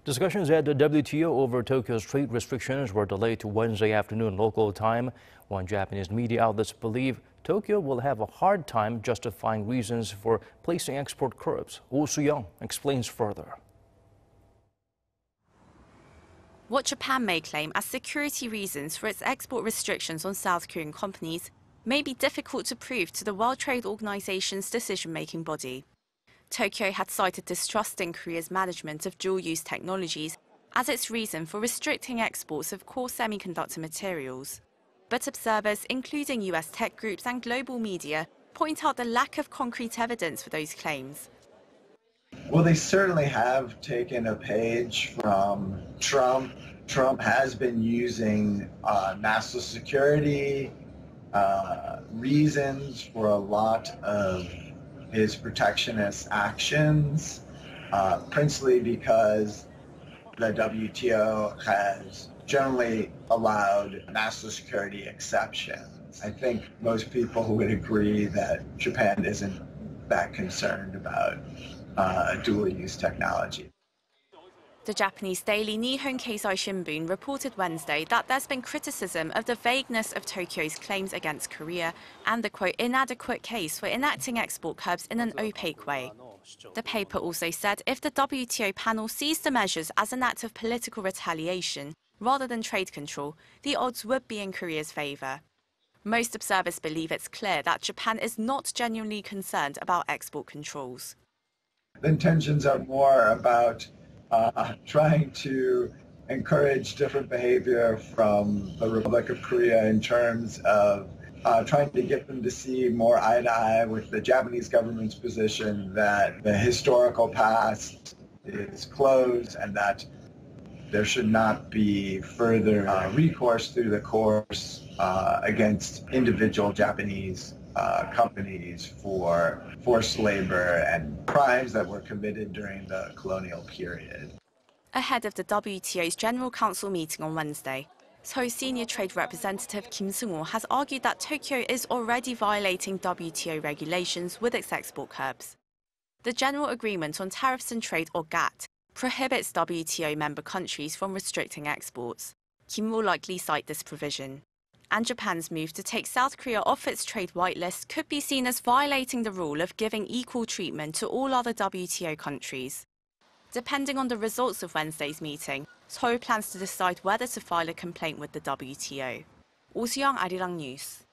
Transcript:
Discussions at the WTO over Tokyo's trade restrictions were delayed to Wednesday afternoon local time. One Japanese media outlets believe Tokyo will have a hard time justifying reasons for placing export curbs. Soo-young explains further. What Japan may claim as security reasons for its export restrictions on South Korean companies may be difficult to prove to the World Trade Organization's decision-making body. Tokyo had cited distrust in Korea's management of dual-use technologies as its reason for restricting exports of core semiconductor materials. But observers, including US tech groups and global media, point out the lack of concrete evidence for those claims. Well, they certainly have taken a page from Trump. Trump has been using national security reasons for a lot of his protectionist actions, principally because the WTO has generally allowed national security exceptions. I think most people would agree that Japan isn't that concerned about dual-use technology. The Japanese daily Nihon Keizai Shimbun reported Wednesday that there's been criticism of the vagueness of Tokyo's claims against Korea and the, quote, inadequate case for enacting export curbs in an opaque way. The paper also said if the WTO panel sees the measures as an act of political retaliation rather than trade control, the odds would be in Korea's favor. Most observers believe it's clear that Japan is not genuinely concerned about export controls. The intentions are more about trying to encourage different behavior from the Republic of Korea in terms of trying to get them to see more eye to eye with the Japanese government's position that the historical past is closed and that there should not be further recourse through the courts against individual Japanese companies for forced labor and crimes that were committed during the colonial period. Ahead of the WTO's General Council meeting on Wednesday, Seoul Senior Trade Representative Kim Seung-ho has argued that Tokyo is already violating WTO regulations with its export curbs. The General Agreement on Tariffs and Trade, or GATT, prohibits WTO member countries from restricting exports. Kim will likely cite this provision. And Japan's move to take South Korea off its trade whitelist could be seen as violating the rule of giving equal treatment to all other WTO countries. Depending on the results of Wednesday's meeting, Seoul plans to decide whether to file a complaint with the WTO. Soo-young, Arirang News.